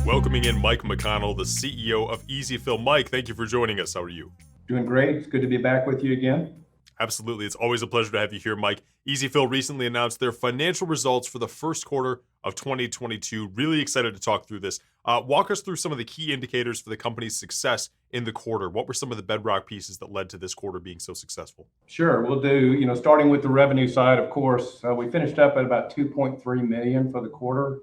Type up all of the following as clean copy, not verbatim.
welcoming in Mike McConnell, the CEO of EZFil. Mike, thank you for joining us. How are you? Doing great. It's good to be back with you again. Absolutely. It's always a pleasure to have you here, Mike. EZFil recently announced their financial results for the first quarter of 2022. Really excited to talk through this. Walk us through some of the key indicators for the company's success in the quarter. What were some of the bedrock pieces that led to this quarter being so successful? Sure, we'll do, starting with the revenue side, of course, we finished up at about 2.3 million for the quarter,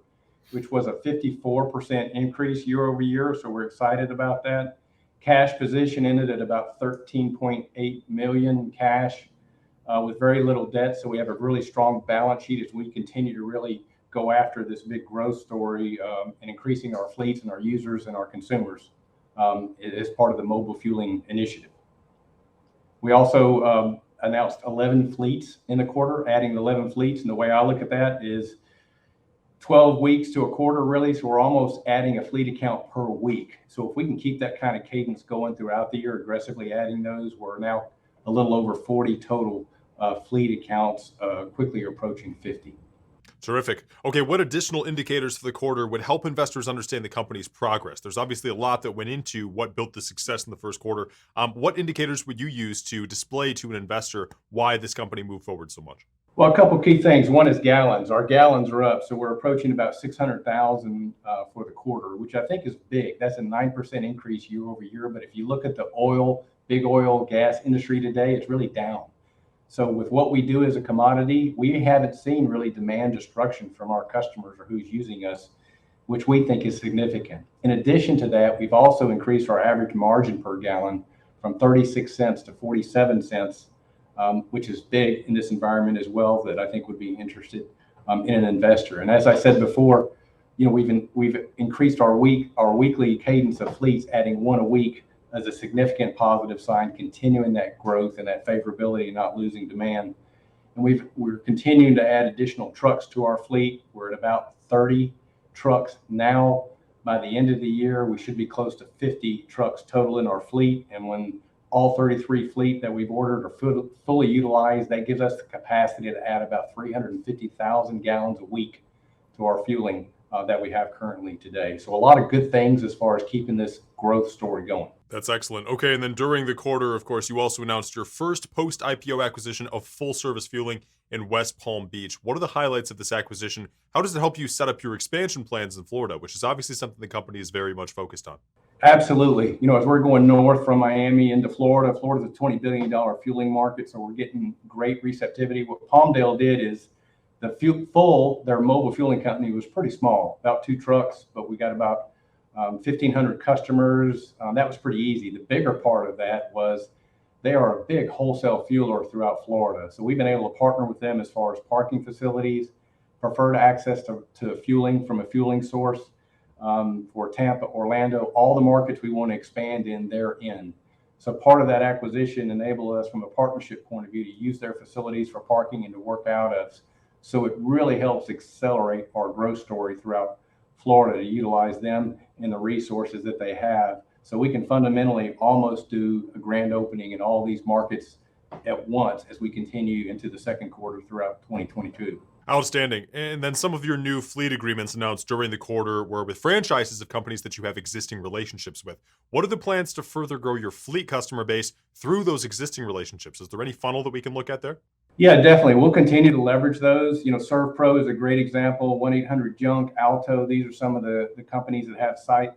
which was a 54% increase year over year. So we're excited about that. Cash position ended at about 13.8 million cash with very little debt. So we have a really strong balance sheet as we continue to really go after this big growth story and increasing our fleets and our users and our consumers as part of the mobile fueling initiative. We also announced 11 fleets in the quarter, adding 11 fleets. And the way I look at that is 12 weeks to a quarter, really. So we're almost adding a fleet account per week. So if we can keep that kind of cadence going throughout the year, aggressively adding those, we're now a little over 40 total fleet accounts, quickly approaching 50. Terrific. Okay, what additional indicators for the quarter would help investors understand the company's progress? There's obviously a lot that went into what built the success in the first quarter. What indicators would you use to display to an investor why this company moved forward so much? Well, a couple key things. One is gallons. Our gallons are up, so we're approaching about 600,000 for the quarter, which I think is big. That's a 9% increase year over year. But if you look at the big oil, gas industry today, it's really down. So with what we do as a commodity, we haven't seen really demand destruction from our customers or who's using us, which we think is significant. In addition to that, we've also increased our average margin per gallon from 36 cents to 47 cents. Which is big in this environment as well, that I think would be interested in an investor. And as I said before, we've increased our weekly cadence of fleets, adding one a week as a significant positive sign, continuing that growth and that favorability and not losing demand. And we're continuing to add additional trucks to our fleet. We're at about 30 trucks now. By the end of the year, we should be close to 50 trucks total in our fleet. And when all 33 fleet that we've ordered are fully utilized, that gives us the capacity to add about 350,000 gallons a week to our fueling that we have currently today. So a lot of good things as far as keeping this growth story going. That's excellent. Okay, and then during the quarter, of course, you also announced your first post-IPO acquisition of full-service fueling in West Palm Beach. What are the highlights of this acquisition? How does it help you set up your expansion plans in Florida, which is obviously something the company is very much focused on? Absolutely. As we're going north from Miami into Florida, Florida's a $20 billion fueling market, so we're getting great receptivity. What Palmdale did is their mobile fueling company was pretty small, about 2 trucks, but we got about 1,500 customers. That was pretty easy. The bigger part of that was they are a big wholesale fueler throughout Florida. So we've been able to partner with them as far as parking facilities, preferred access to fueling from a fueling source. For Tampa, Orlando, all the markets we want to expand in, they're in. So part of that acquisition enabled us from a partnership point of view to use their facilities for parking and to work out of. So it really helps accelerate our growth story throughout Florida, to utilize them and the resources that they have. So we can fundamentally almost do a grand opening in all these markets at once as we continue into the second quarter throughout 2022. Outstanding. And then some of your new fleet agreements announced during the quarter were with franchises of companies that you have existing relationships with. What are the plans to further grow your fleet customer base through those existing relationships? Is there any funnel that we can look at there? Yeah, definitely. We'll continue to leverage those. ServPro is a great example. 1-800-JUNK, Alto. These are some of the companies that have site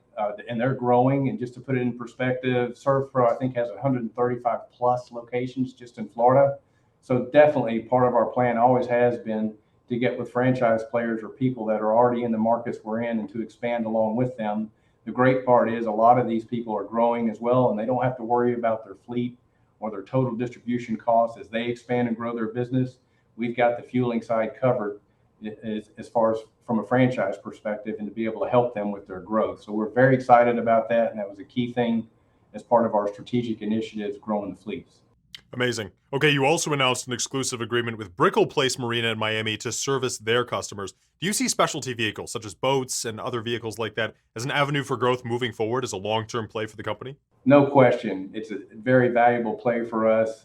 and they're growing. And just to put it in perspective, ServPro, I think, has 135 plus locations just in Florida. So definitely part of our plan always has been to get with franchise players or people that are already in the markets we're in and to expand along with them. The great part is a lot of these people are growing as well, and they don't have to worry about their fleet or their total distribution costs as they expand and grow their business. We've got the fueling side covered as far as from a franchise perspective, and to be able to help them with their growth. So we're very excited about that, and that was a key thing as part of our strategic initiatives growing the fleets. Amazing. Okay, you also announced an exclusive agreement with Brickell Place Marina in Miami to service their customers. Do you see specialty vehicles, such as boats and other vehicles like that, as an avenue for growth moving forward, as a long-term play for the company? No question. It's a very valuable play for us.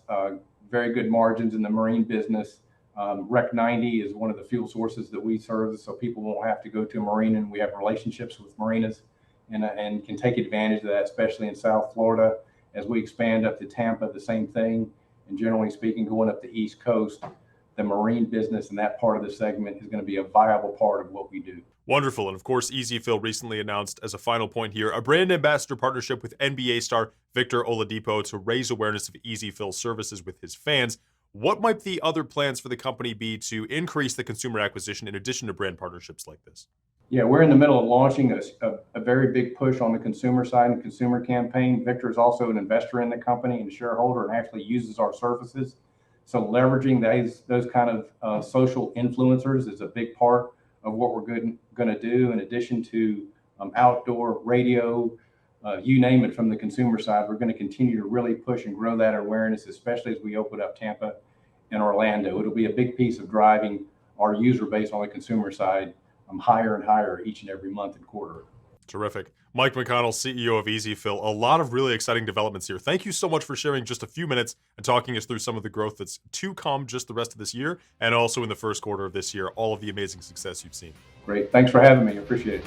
Very good margins in the marine business. Rec 90 is one of the fuel sources that we serve, so people won't have to go to a marina, and we have relationships with marinas and can take advantage of that, especially in South Florida. As we expand up to Tampa, the same thing. And generally speaking, going up the East Coast, the marine business and that part of the segment is going to be a viable part of what we do. Wonderful. And of course, EzFill recently announced, as a final point here, a brand ambassador partnership with NBA star Victor Oladipo to raise awareness of EzFill services with his fans. What might the other plans for the company be to increase the consumer acquisition in addition to brand partnerships like this? Yeah, we're in the middle of launching a very big push on the consumer side and consumer campaign. Victor is also an investor in the company and a shareholder and actually uses our services. So leveraging those kind of social influencers is a big part of what we're going to do, in addition to outdoor radio, you name it. From the consumer side, we're going to continue to really push and grow that awareness, especially as we open up Tampa and Orlando. It'll be a big piece of driving our user base on the consumer side higher and higher each and every month and quarter. Terrific. Mike McConnell, CEO of EzFill. A lot of really exciting developments here. Thank you so much for sharing just a few minutes and talking us through some of the growth that's to come just the rest of this year and also in the first quarter of this year, all of the amazing success you've seen. Great. Thanks for having me. I appreciate it.